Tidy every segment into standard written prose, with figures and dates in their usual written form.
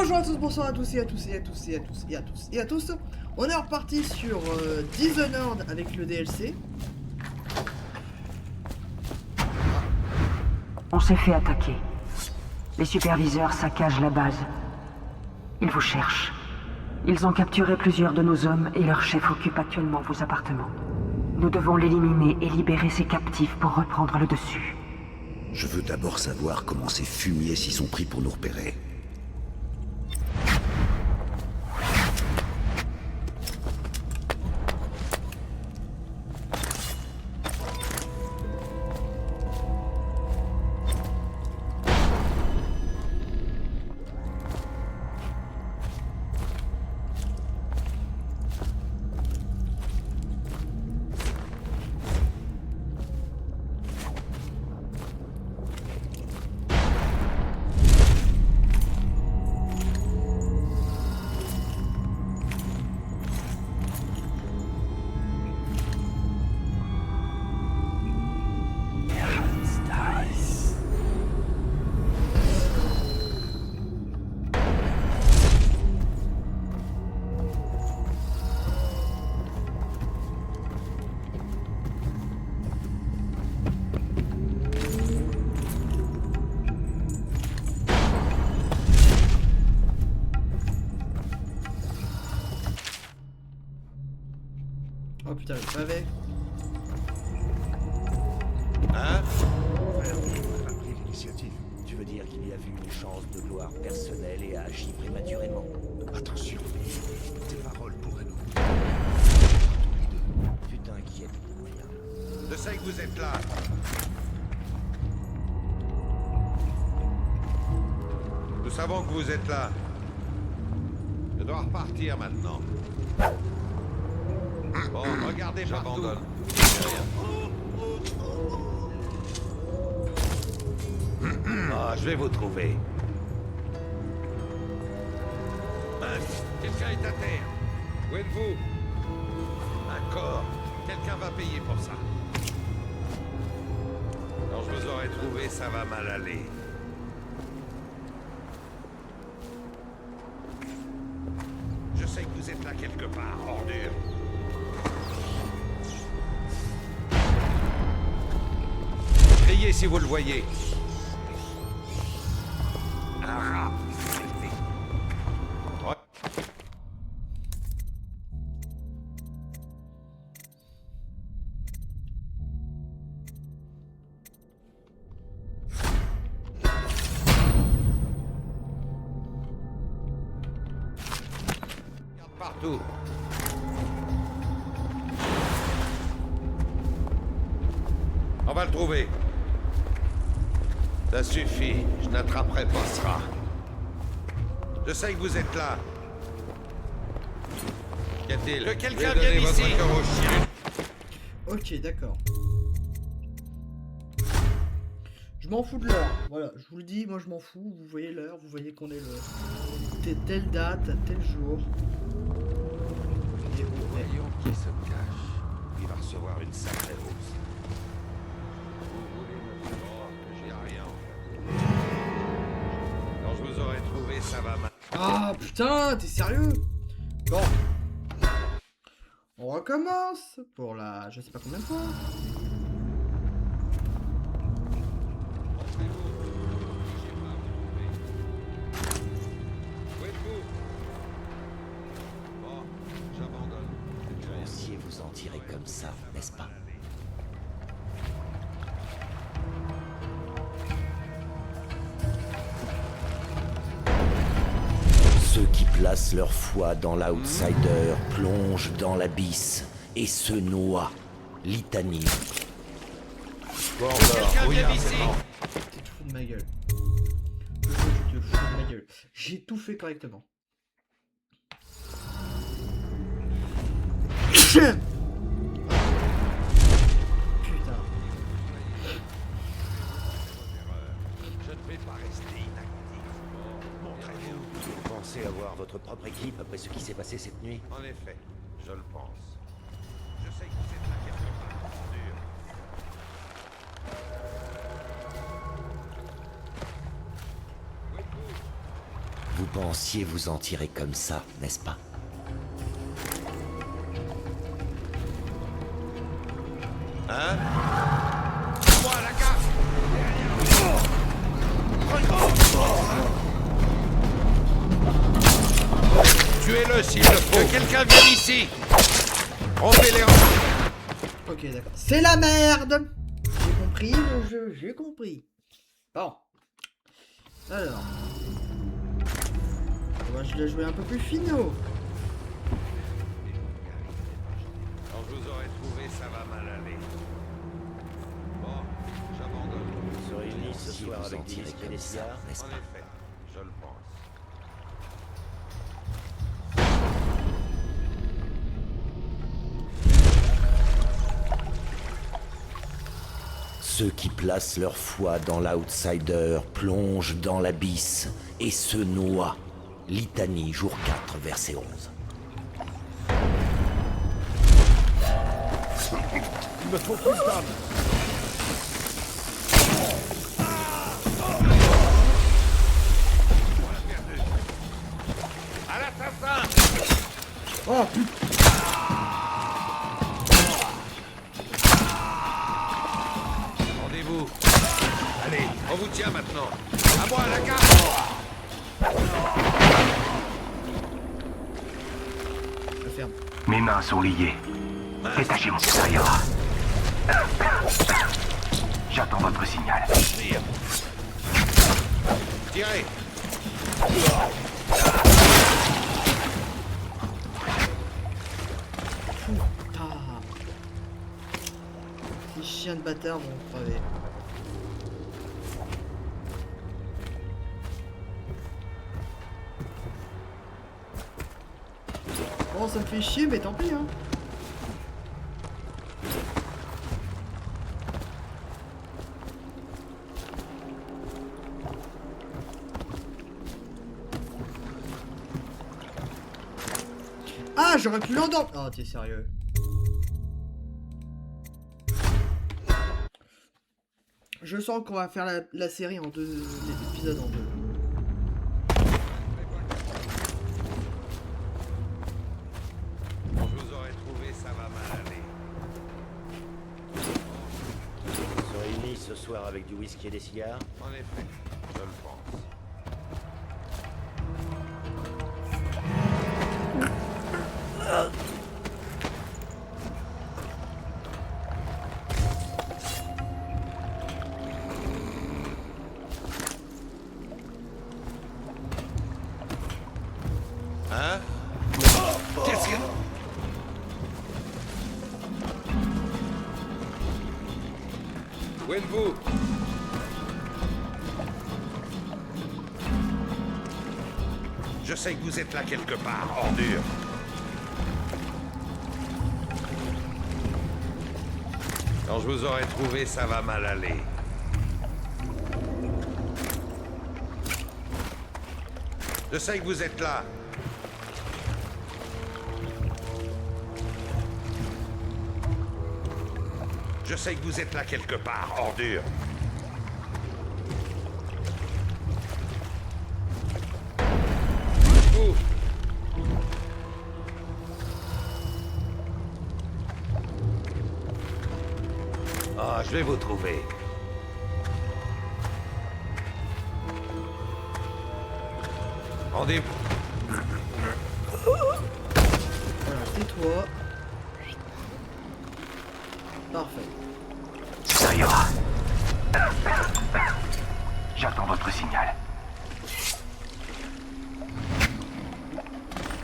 Bonjour à tous, bonsoir à tous et à tous et à tous et à tous et à tous et à tous. On est reparti sur Dishonored avec le DLC. On s'est fait attaquer. Les superviseurs saccagent la base. Ils vous cherchent. Ils ont capturé plusieurs de nos hommes et leur chef occupe actuellement vos appartements. Nous devons l'éliminer et libérer ses captifs pour reprendre le dessus. Je veux d'abord savoir comment ces fumiers s'y sont pris pour nous repérer. Oh putain, le pavé. Hein? Frère, on n'a pas pris l'initiative. Tu veux dire qu'il y a vu une chance de gloire personnelle et a agi prématurément? Attention, tes paroles pourraient nous... Tu t'inquiètes pour rien. Je sais que vous êtes là. Nous savons que vous êtes là. Je dois repartir maintenant. Bon, regardez, j'abandonne. Ah, je vais vous trouver. Mince, quelqu'un est à terre. Où êtes-vous? Un corps. Quelqu'un va payer pour ça. Quand je vous aurai trouvé, ça va mal aller. Je sais que vous êtes là quelque part, ordure. Criez si vous le voyez. Ah, ouais. Regarde partout. On va le trouver. Ça suffit, je n'attraperai pas ce rat. Je sais que vous êtes là. Qu'y a-t-il? Que quelqu'un vienne ici. Votre cœur au chien. Ok, d'accord. Je m'en fous de l'heure. Voilà, je vous le dis, moi je m'en fous. Vous voyez l'heure, vous voyez qu'on est le... telle date, tel jour. Et Voyons qui se cache. Il va recevoir une sacrée hausse. Vous voulez me faire croire que j'ai rien en fait. Quand je vous aurai trouvé, ça va mal. Ah putain, t'es sérieux? Bon. On recommence pour la... je sais pas combien de fois. Montrez-vous. J'ai pas à vous trouver. Où êtes-vous? Bon, j'abandonne. Vous pensiez vous en tirer comme ça, n'est-ce pas? Ceux qui placent leur foi dans l'outsider plongent dans l'abysse et se noient. Litanie. Bon, Quelqu'un vient ici. Tu te fous de ma gueule. Je te fous de ma gueule. J'ai tout fait correctement. Putain. je ne vais pas rester inactif. Bon, montrez-vous. Vous pensez avoir votre propre équipe après ce qui s'est passé cette nuit? En effet, je le pense. Je sais que vous êtes là quelque part, ordure. Où êtes-vous? Vous pensiez vous en tirer comme ça, n'est-ce pas? Hein? Moi, la carte! Tuez-le s'il le faut. Que quelqu'un vienne ici. Rompez-les en... Ok, d'accord. C'est la merde. J'ai compris le jeu, j'ai compris. Bon. Alors. Moi, je l'ai joué un peu plus finaux. Quand je vous aurai trouvé, ça va mal aller. Bon, j'abandonne. Vous se réunissez ce soir avec des whisky et des cigares, n'est-ce En pas? effet, je le pense. Ceux qui placent leur foi dans l'outsider plongent dans l'abysse et se noient. Litanie, jour 4, verset 11. Il me faut plus d'âme. À l'assassin! Oh putain. Rendez-vous. Allez, on vous tient maintenant. À moi, la carte! Je ferme. Mes mains sont liées. Détachez mon supérieur. J'attends votre signal. Tire. Tirez. Putain. Les chiens de bâtards vont crever. Bon, ça me fait chier, mais tant pis, hein. Ah, j'aurais pu l'endormir. Oh, t'es sérieux. Je sens qu'on va faire la série en deux. L'épisode en deux. Quand je vous aurai trouvé, ça va mal aller. Vous se réunissez ce soir avec du whisky et des cigares? En effet, je le pense. Hein? Qu'est-ce que... Où êtes-vous? Je sais que vous êtes là quelque part, ordure. Quand je vous aurai trouvé, ça va mal aller. Je sais que vous êtes là. Je sais que vous êtes là quelque part, ordure. Vous. Ah, je vais vous trouver. Rendez-vous. Voilà, tais-toi. Parfait. Supérieur. J'attends votre signal.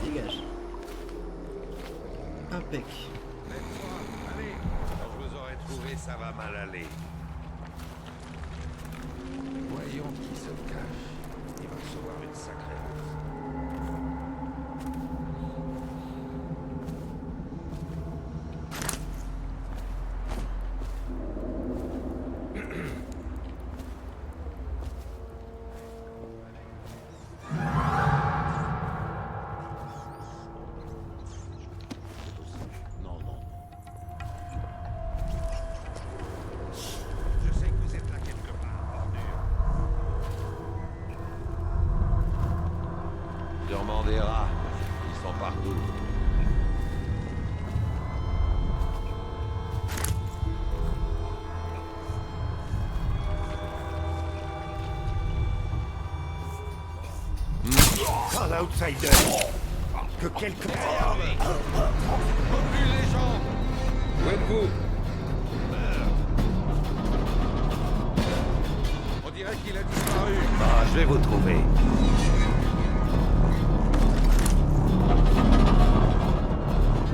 Dégage. Impec. Allez, quand je vous aurai trouvé, ça va mal aller. Voyons qui se cache. Il va recevoir une sacrée hausse. Non, non. Je sais que vous êtes là quelque part, ordure. Sûrement des rats. Ils sont partout. Un outsider. Que quelqu'un... Plus les jambes. Où êtes-vous? On dirait qu'il a disparu. Ah, je vais vous trouver.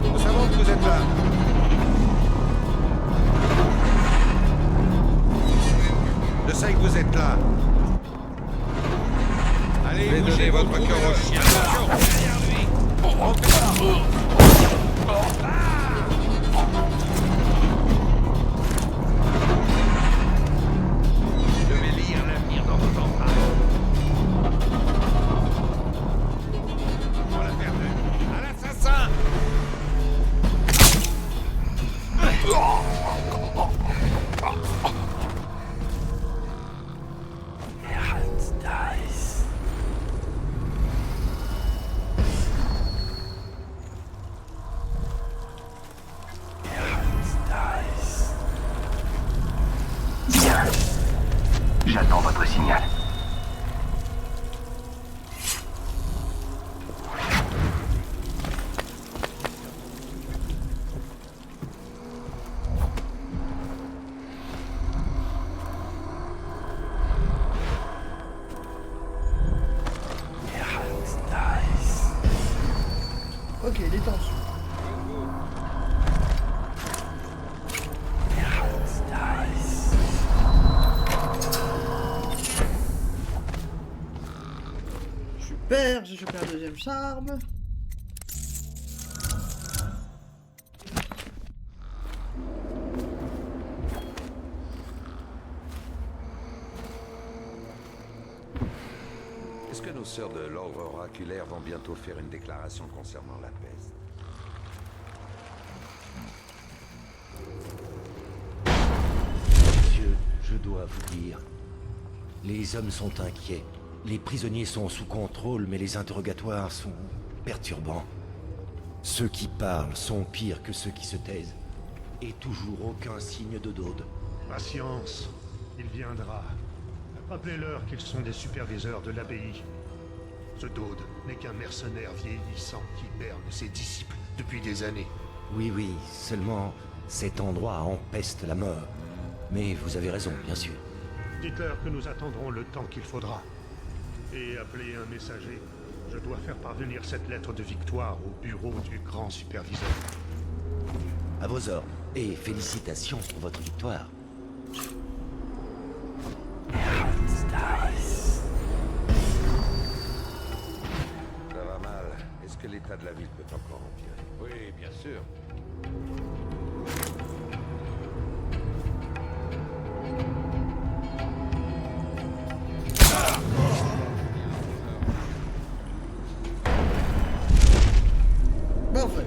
Nous savons que vous êtes là. Je sais que vous êtes là. Allez, bougez votre cœur au chien. Attention, derrière lui. Je vais lire l'avenir dans vos empreintes. On l'a perdu. À l'assassin. J'attends votre signal. Ok, détention. Super, j'ai chopé un deuxième charme. Est-ce que nos sœurs de l'ordre oraculaire vont bientôt faire une déclaration concernant la peste? Monsieur, je dois vous dire. Les hommes sont inquiets. Les prisonniers sont sous contrôle, mais les interrogatoires sont perturbants. Ceux qui parlent sont pires que ceux qui se taisent. Et toujours aucun signe de Dode. Patience, il viendra. Rappelez-leur qu'ils sont des superviseurs de l'abbaye. Ce Dode n'est qu'un mercenaire vieillissant qui berne ses disciples depuis des années. Oui, oui, seulement cet endroit empeste la mort. Mais vous avez raison, bien sûr. Dites-leur que nous attendrons le temps qu'il faudra. Et appelez un messager. Je dois faire parvenir cette lettre de victoire au bureau du grand superviseur. À vos ordres. Et félicitations pour votre victoire. Ça va mal. Est-ce que l'état de la ville peut encore empirer? Oui, bien sûr. Parfait.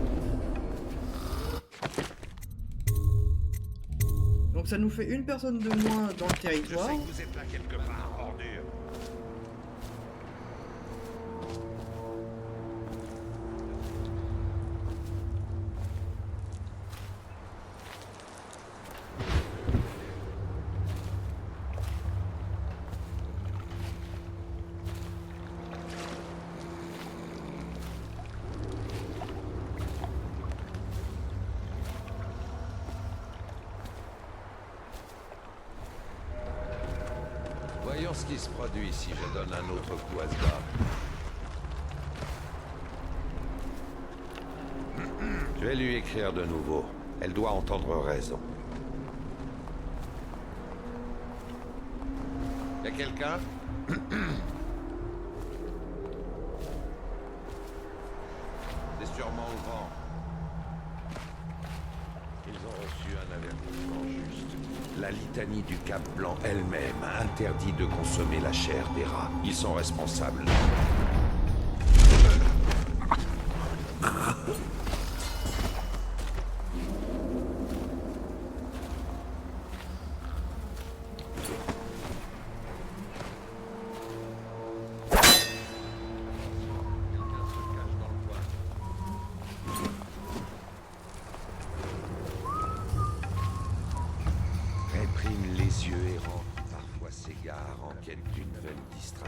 Donc ça nous fait une personne de moins dans le Je territoire. sais que vous êtes là quelque part, ordure. Voyons ce qui se produit si je donne un autre coup à ce gars. Je vais lui écrire de nouveau. Elle doit entendre raison. Y a quelqu'un? C'est sûrement au vent. Ils ont reçu un avertissement juste. La litanie du Cap Blanc elle-même interdit de consommer la chair des rats. Ils sont responsables.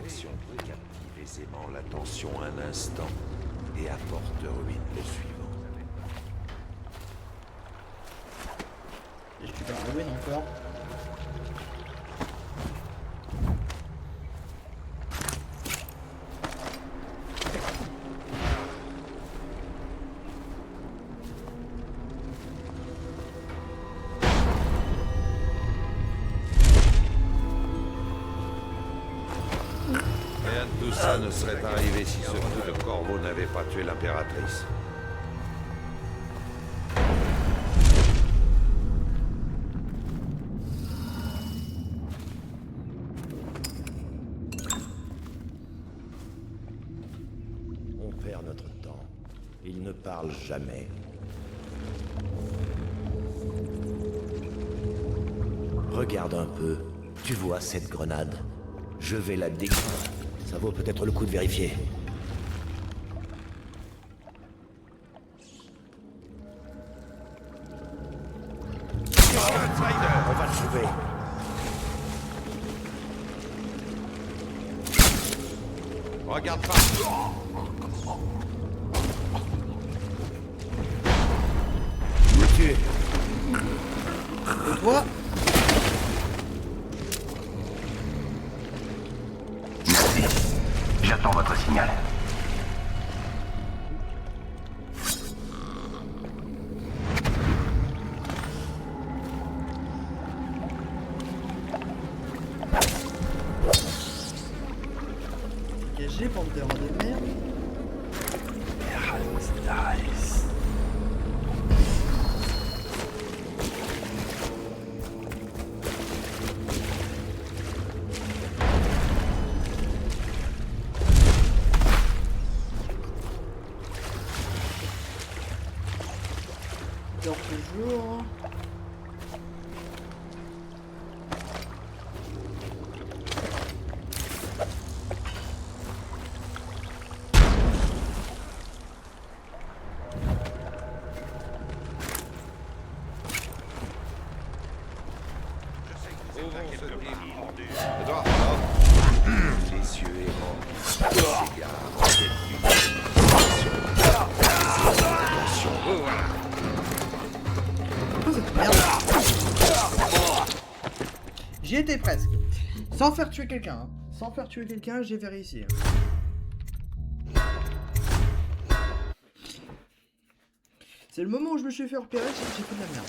action peut captiver aisément l'attention un instant et apporte ruine au suivant. Et je suis pas ruine encore. Rien de tout ça ne serait arrivé si ce coup de corbeau n'avait pas tué l'impératrice. On perd notre temps. Il ne parle jamais. Regarde un peu. Tu vois cette grenade? Je vais la détruire. Ça vaut peut-être le coup de vérifier. On va le trouver. Regarde pas. Le tuer. Et toi? Merci. J'attends votre signal. Dégagé, bande de rats de merde. Dort toujours. Les cieux errants, les égards en tête d'une attention. Oh, voilà. Pourquoi cette merde? J'y étais presque. Sans faire tuer quelqu'un. Hein. Sans faire tuer quelqu'un, j'ai vérifié. C'est le moment où je me suis fait repérer, j'ai fait de la merde.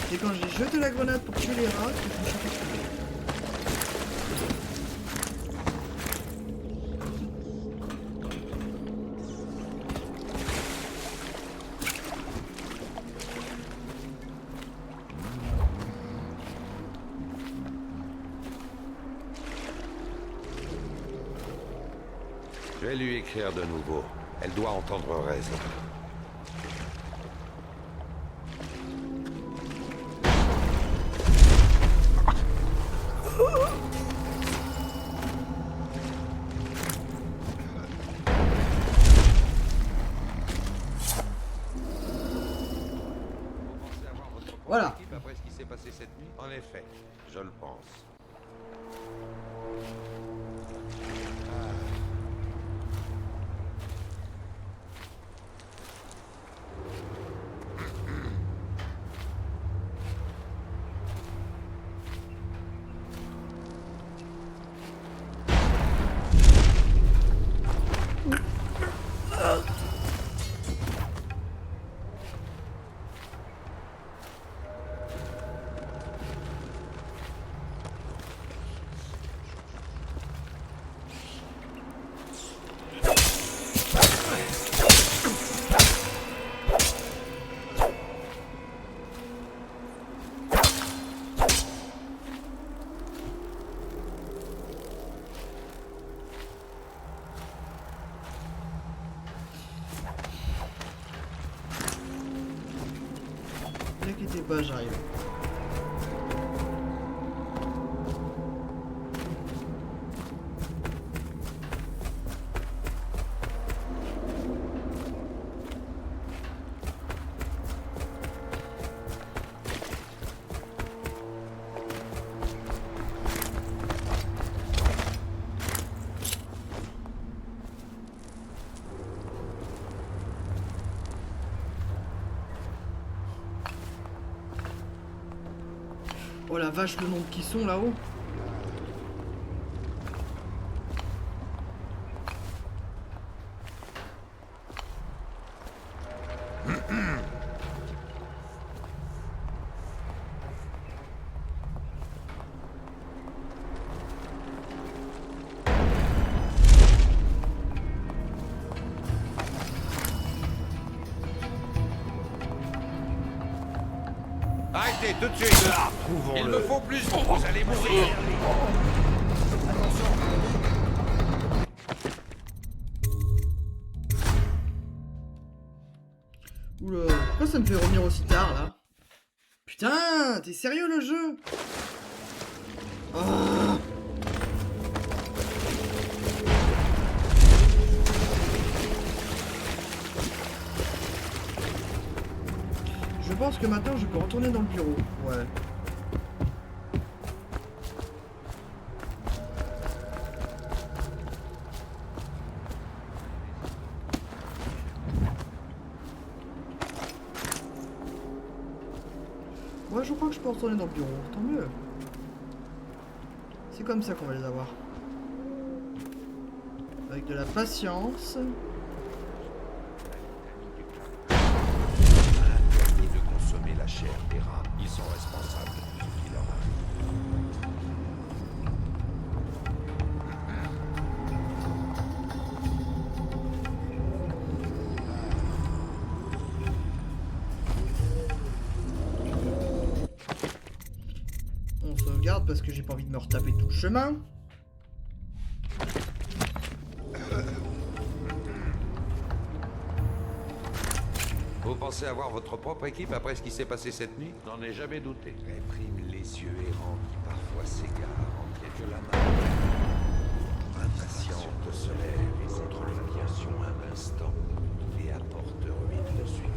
C'est quand j'ai jeté la grenade pour tuer les rats que je me suis fait tuer. Je vais lui écrire de nouveau. Elle doit entendre raison. Voilà. Après ce qui s'est passé cette nuit, en effet, je le pense. Ne quittez pas, j'arrive. Oh la vache, le nombre qui sont là-haut. Arrêtez tout de suite. Il me faut plus d'eau, vous allez mourir. Oula, pourquoi ça me fait revenir aussi tard là? Putain, t'es sérieux le jeu? Oh. Je pense que maintenant je peux retourner dans le bureau. Ouais. Ouais, je crois que je peux retourner dans le bureau. Tant mieux. C'est comme ça qu'on va les avoir. Avec de la patience. Et de consommer la chair des rats. Ils sont responsables de tout ce qui leur arrive. On sauvegarde parce que j'ai pas envie de me retaper tout le chemin. Vous pensez avoir votre propre équipe après ce qui s'est passé cette nuit? N'en ai jamais douté. Réprime les yeux errants qui parfois s'égarent en quête de la main. Impatiente se lève et contre l'intention un instant et apporte ruine le suivant.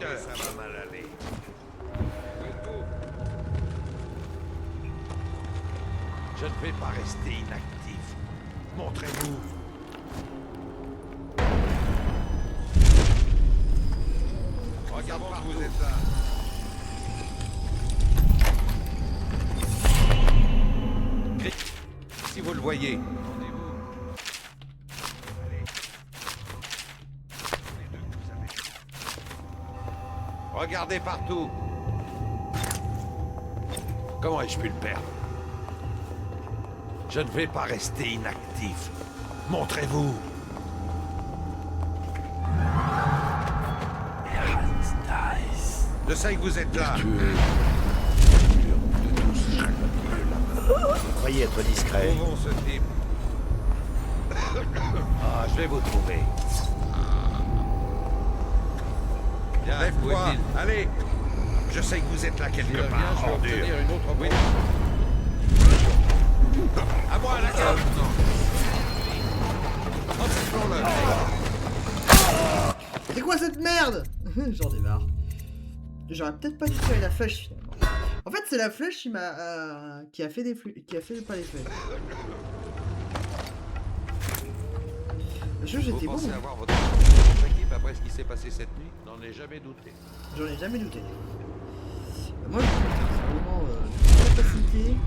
Ça va mal aller. Je ne vais pas rester inactif. Montrez-vous. Regardons que vous êtes là. Si vous le voyez. Regardez partout. Comment ai-je pu le perdre? Je ne vais pas rester inactif. Montrez-vous. Je sais que vous êtes là. Vous croyez être discret? Trouvons ce type. Ah, je vais vous trouver. Bien, lève-toi. Allez. Je sais que vous êtes là quelque part. Je vais obtenir une autre boîte. À moi, la carte. C'est quoi cette merde? J'en démarre. J'aurais peut-être pas dû tirer la flèche finalement. En fait, c'est la flèche qui a fait des qui a fait pas l'effet. Le jeu, j'étais bon. Vous pensez avoir votre propre équipe après ce qui s'est passé cette nuit? N'en ai jamais douté. J'en ai jamais douté. Moi, c'est vraiment une capacité.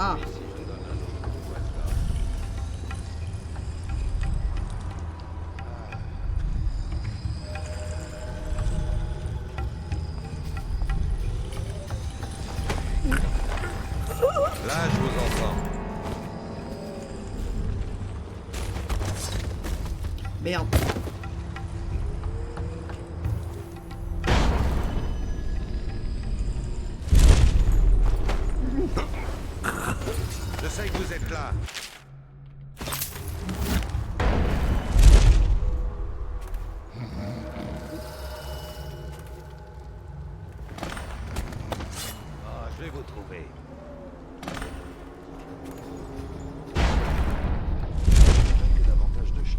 Ah. Là, je vous entends. Merde. Je sais que vous êtes là. Ah, je vais vous trouver. Que davantage de chance.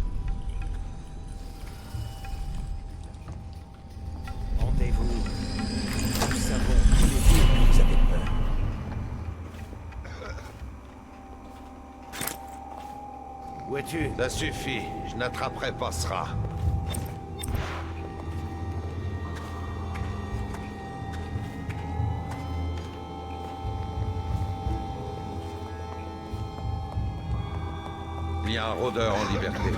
Où es-tu? Ça suffit, je n'attraperai pas ce rat. Il y a un rôdeur en liberté.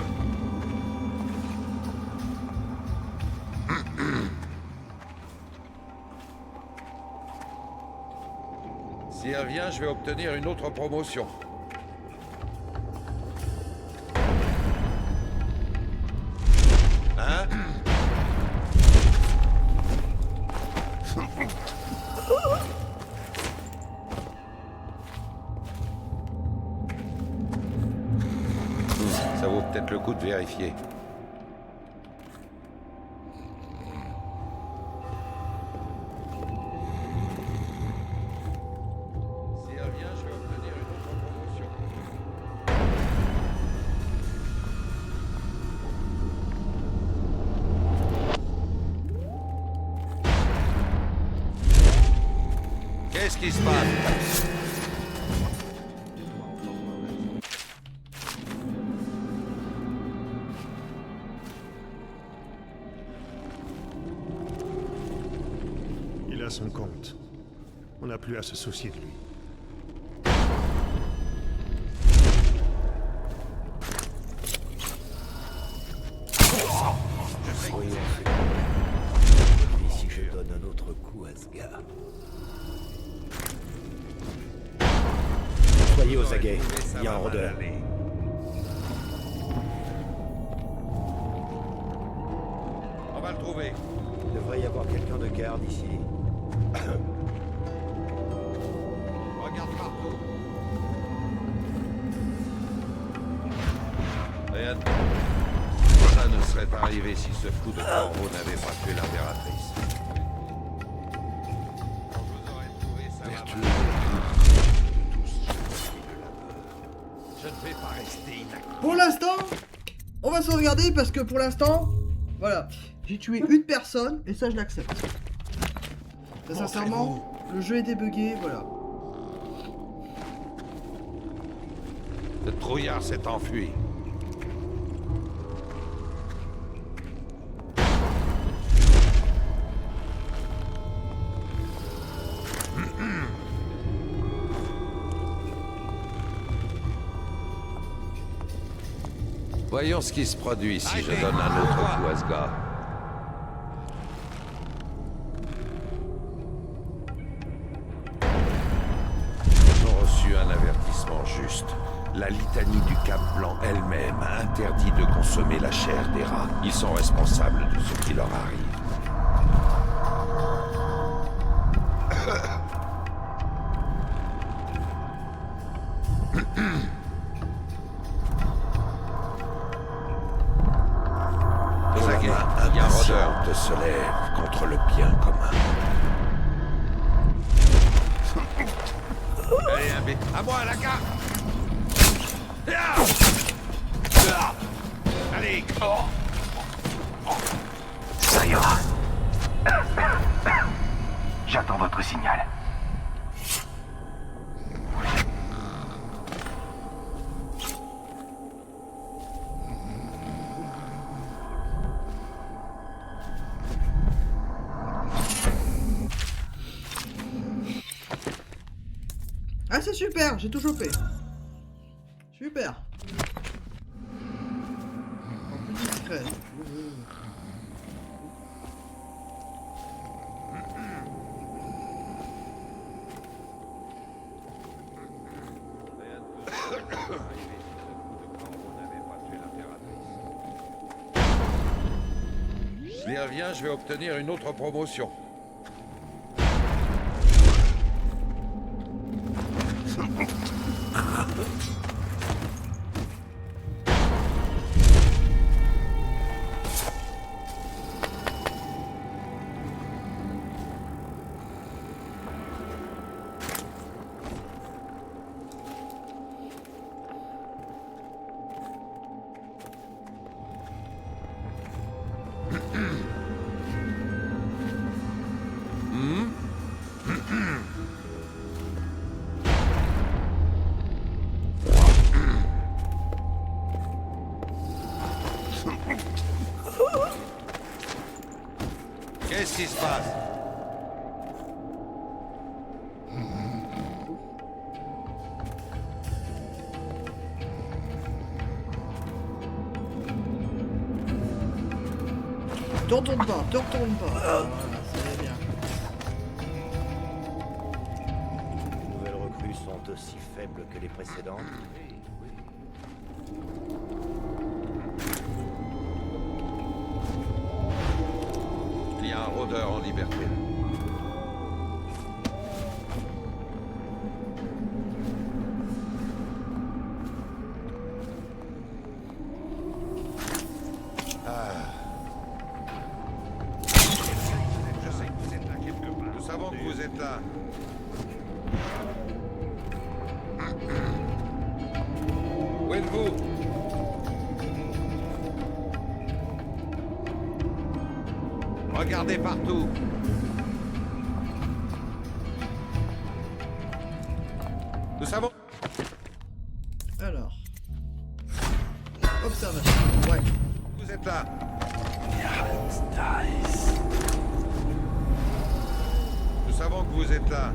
S'il revient, je vais obtenir une autre promotion. Hein? Ça vaut peut-être le coup de vérifier. S'il revient, je vais obtenir une autre promotion. Qu'est-ce qui se passe? Il a son compte. On n'a plus à se soucier de lui. Soyons Et si je donne un autre coup à ce gars? Soyez aux aguets, il y a un rôdeur. On va le trouver. Il devrait y avoir quelqu'un de garde ici. Regarde partout. Rien. Ça ne serait arrivé si ce fou de corbeau n'avait pas tué l'impératrice. Quand vous aurez trouvé ça va. Je ne vais pas rester inactif. Pour l'instant, on va sauvegarder parce que pour l'instant, voilà, j'ai tué une personne et ça je l'accepte. Très sincèrement, le jeu est débugué, voilà. Ce trouillard s'est enfui. Voyons ce qui se produit si je donne un autre coup à ce gars. Ils ont reçu un avertissement juste. La litanie du Cap Blanc elle-même a interdit de consommer la chair des rats. Ils sont responsables de ce qui leur arrive. Il y a un rôdeur de se lève contre le bien commun. Allez, un bête. À moi, la carte. Allez. Ça ira. J'attends votre signal. Ah c'est super, j'ai tout chopé. Super. En plus discret. S'il revient, je vais obtenir une autre promotion. Qu'est-ce qui se passe? Te retourne pas, te retourne pas. Voilà, c'est bien. Les nouvelles recrues sont aussi faibles que les précédentes. Il y a un rôdeur en liberté. Je sais que vous êtes là quelque part. Nous savons que vous êtes là. Où êtes-vous? Regardez partout. Nous savons... Alors. Observation. Ouais. Vous êtes là. Nous savons que vous êtes là.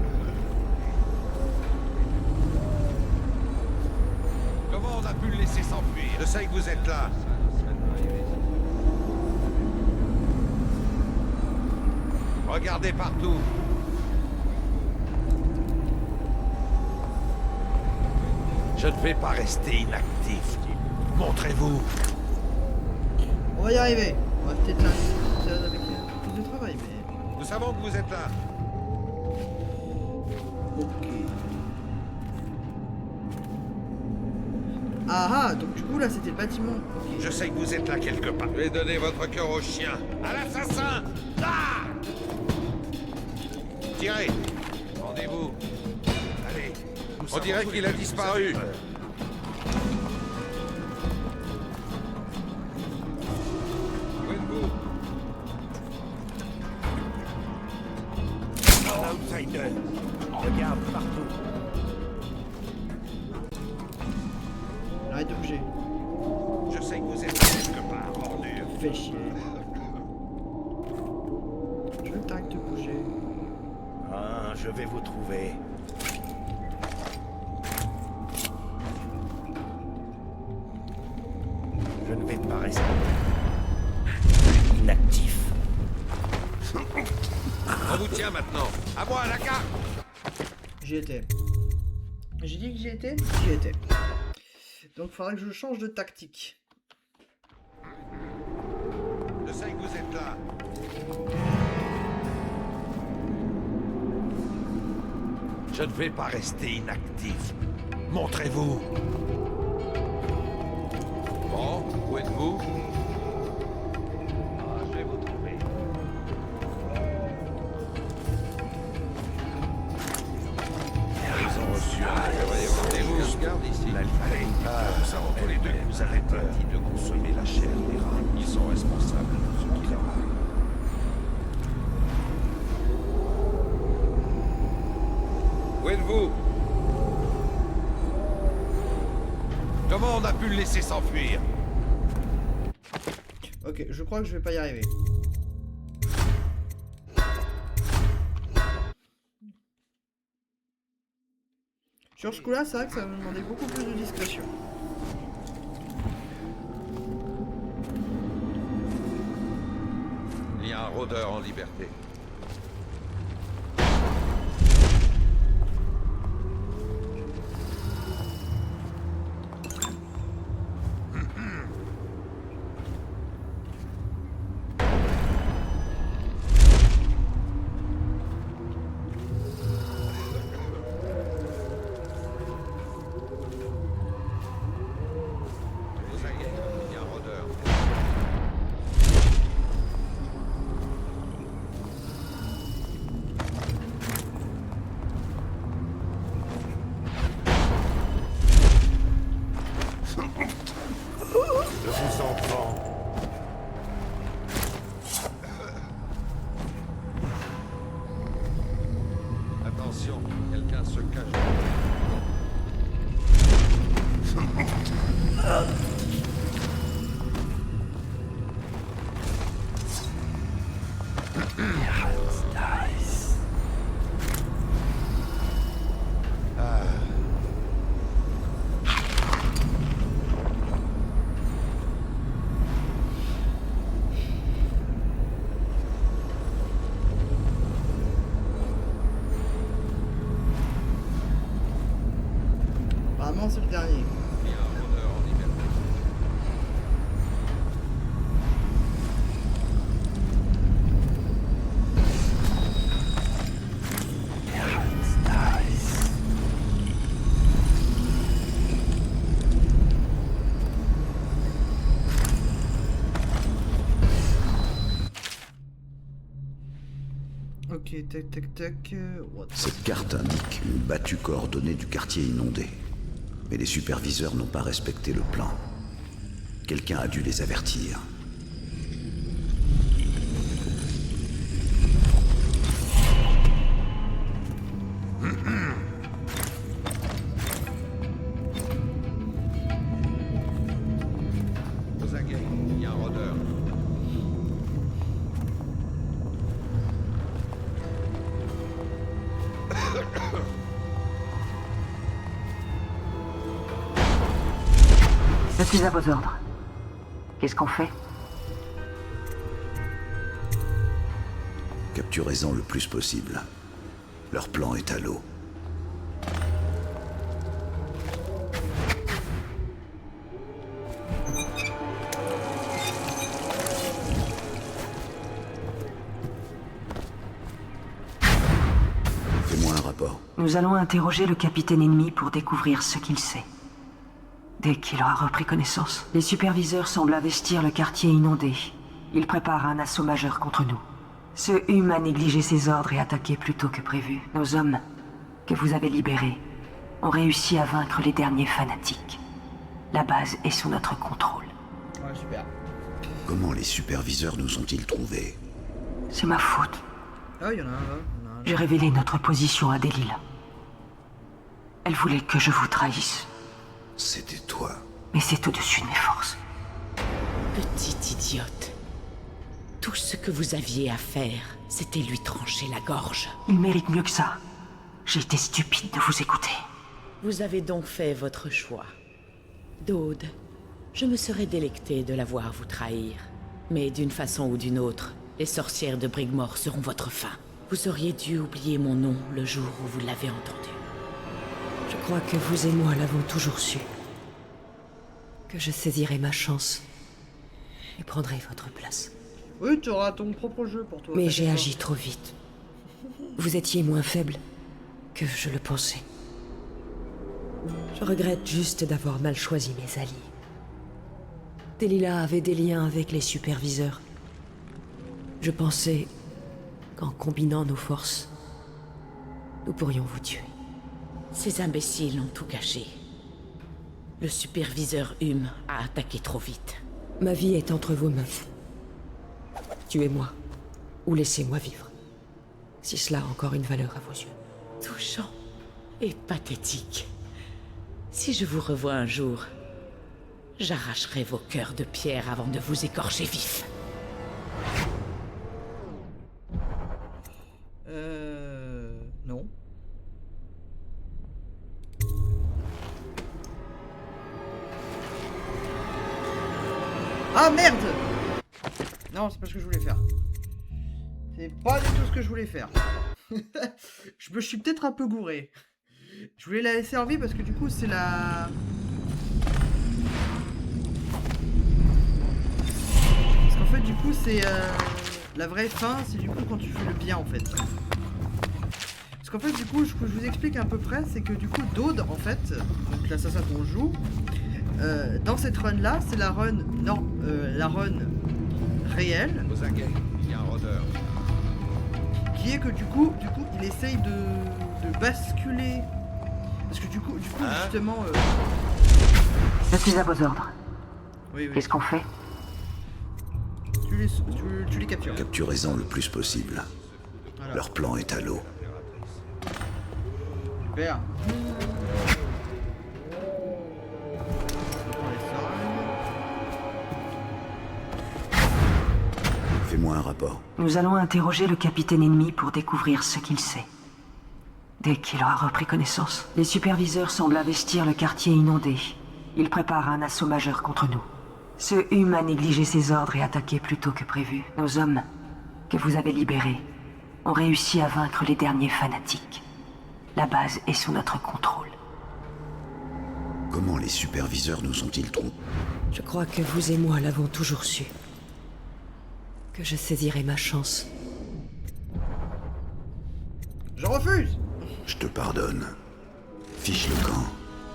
Comment on a pu le laisser s'enfuir? Je sais que vous êtes là. Regardez partout. Je ne vais pas rester inactif. Montrez-vous. On va y arriver. On va peut-être là avec plus de travail, mais. Nous savons que vous êtes là. Ok. Ah ah, donc du coup là c'était le bâtiment. Ok. Je sais que vous êtes là quelque part. Je vais donner votre cœur au chien. À l'assassin. Ah! Tirez. Rendez-vous. Allez. On dirait qu'il a disparu. Où êtes-vous? Un outsider. Regarde partout. Arrête de bouger. Je sais que vous êtes là quelque part, ordure. Fais chier. Je veux que t'arrêtes de bouger. Ah, je vais vous trouver. Je ne vais pas rester inactif. On vous tient maintenant. À moi, la carte. J'y étais. J'ai dit que j'y étais? J'y étais. Donc il faudra que je change de tactique. Je sais que vous êtes là. Je ne vais pas rester inactif. Montrez-vous. Bon, où êtes-vous? Ah, je vais vous trouver. Ils ont reçu un Rendez-vous. Garde ici. La livrée. Nous savons tous les deux que vous avez peur de consommer la chair des rats. Ils sont responsables de ce qu'il leur arrive. Où êtes-vous? Comment on a pu le laisser s'enfuir? Ok, je crois que je vais pas y arriver. Sur ce coup-là, c'est vrai que ça va me demander beaucoup plus de discrétion. Il y a un rôdeur en liberté. Il y a un rôdeur. Je vous entends. Attention, quelqu'un se cache. apparemment c'est le dernier. Il y a un rôdeur en liberté. Ok, tac tac tac. What? Cette carte indique une battue coordonnée du quartier inondé. Mais les superviseurs n'ont pas respecté le plan. Quelqu'un a dû les avertir. Aux aguets, il y a un rôdeur. Je suis à vos ordres. Qu'est-ce qu'on fait? Capturez-en le plus possible. Leur plan est à l'eau. Fais-moi un rapport. Nous allons interroger le capitaine ennemi pour découvrir ce qu'il sait. Dès qu'il aura repris connaissance, les superviseurs semblent investir le quartier inondé. Ils préparent un assaut majeur contre nous. Ce Hume a négligé ses ordres et attaqué plus tôt que prévu. Nos hommes, que vous avez libérés, ont réussi à vaincre les derniers fanatiques. La base est sous notre contrôle. Ouais, super. Comment les superviseurs nous ont-ils trouvés? C'est ma faute. Ah, il y en a un là. Il y en a un là. J'ai révélé notre position à Delilah. Elle voulait que je vous trahisse, C'était toi. mais c'est au-dessus de mes forces. Petite idiote. Tout ce que vous aviez à faire, c'était lui trancher la gorge. Il mérite mieux que ça. J'ai été stupide de vous écouter. Vous avez donc fait votre choix. Dode, je me serais délecté de la voir vous trahir. Mais d'une façon ou d'une autre, les sorcières de Brigmore seront votre fin. Vous auriez dû oublier mon nom le jour où vous l'avez entendu. Je crois que vous et moi l'avons toujours su. Que je saisirai ma chance et prendrai votre place. Oui, tu auras ton propre jeu pour toi. Mais t'inquiète j'ai pas. agi trop vite. Vous étiez moins faible que je le pensais. Je regrette juste d'avoir mal choisi mes alliés. Delilah avait des liens avec les superviseurs. Je pensais qu'en combinant nos forces, nous pourrions vous tuer. Ces imbéciles ont tout gâché. Le superviseur Hume a attaqué trop vite. Ma vie est entre vos mains. Tuez-moi, ou laissez-moi vivre. Si cela a encore une valeur à vos yeux. Touchant et pathétique. Si je vous revois un jour, j'arracherai vos cœurs de pierre avant de vous écorcher vif. Non. Ah merde! Non, c'est pas ce que je voulais faire. C'est pas du tout ce que je voulais faire. Je me suis peut-être un peu gouré. Je voulais la laisser en vie parce que du coup c'est la... Parce qu'en fait du coup c'est... La vraie fin c'est du coup quand tu fais le bien en fait. Parce qu'en fait du coup ce que je vous explique à peu près c'est que du coup Dode en fait, donc l'assassin qu'on joue, dans cette run là c'est la run... Non, la run réelle. Aux aguets, il y a un rôdeur. Qui est que du coup il essaye de basculer. Parce que du coup justement... Je suis à vos ordres. Oui, oui. Qu'est-ce qu'on fait? Tu les captures. Capturez-en le plus possible. Voilà. Leur plan est à l'eau. Super. On les sort. Fais-moi un rapport. Nous allons interroger le capitaine ennemi pour découvrir ce qu'il sait. Dès qu'il aura repris connaissance, les superviseurs semblent investir le quartier inondé. Ils préparent un assaut majeur contre nous. Ce Hume a négligé ses ordres et attaqué plus tôt que prévu. Nos hommes, que vous avez libérés, ont réussi à vaincre les derniers fanatiques. La base est sous notre contrôle. Comment les superviseurs nous ont-ils trompés? Je crois que vous et moi l'avons toujours su. Que je saisirai ma chance. Je refuse. Je te pardonne. Fiche le camp.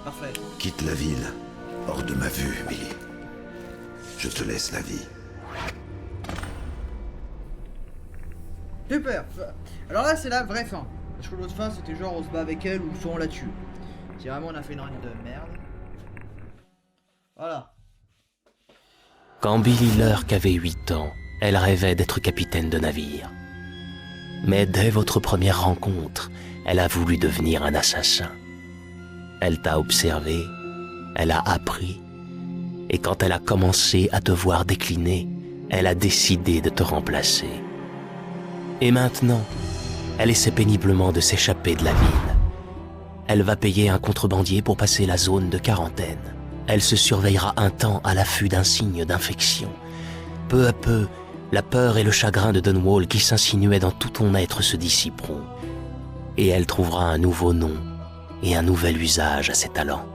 Parfait. Quitte la ville. Hors de ma vue, Billy. Je te laisse la vie. Super. Alors là, c'est la vraie fin. Parce que l'autre fin, c'était genre on se bat avec elle ou soit on la tue. Si vraiment on a fait une run de merde. Voilà. Quand Billy Lurk avait 8 ans, elle rêvait d'être capitaine de navire. Mais dès votre première rencontre, elle a voulu devenir un assassin. Elle t'a observé, elle a appris, et quand elle a commencé à te voir décliner, elle a décidé de te remplacer. Et maintenant, elle essaie péniblement de s'échapper de la ville. Elle va payer un contrebandier pour passer la zone de quarantaine. Elle se surveillera un temps à l'affût d'un signe d'infection. Peu à peu, la peur et le chagrin de Dunwall qui s'insinuaient dans tout ton être se dissiperont. Et elle trouvera un nouveau nom et un nouvel usage à ses talents.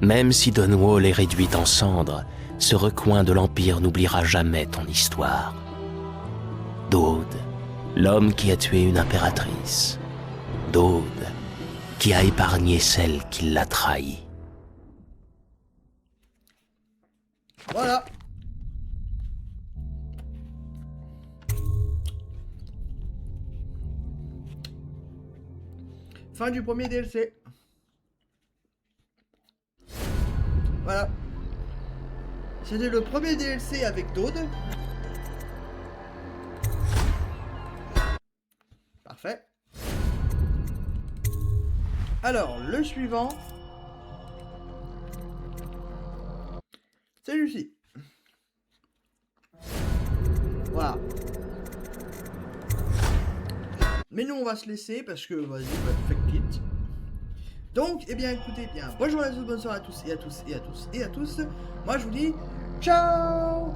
Même si Dunwall est réduite en cendres, ce recoin de l'Empire n'oubliera jamais ton histoire. Dode, l'homme qui a tué une impératrice. Dode, qui a épargné celle qui l'a trahi. Voilà. Fin du premier DLC. Voilà. C'était le premier DLC avec Dode. Parfait. Alors, le suivant. C'est celui-ci. Voilà. Mais nous on va se laisser parce que vas-y, fuck it. Donc, eh bien écoutez bien, bonjour à tous, bonsoir à tous et à tous et à tous et à tous. Moi je vous dis ciao.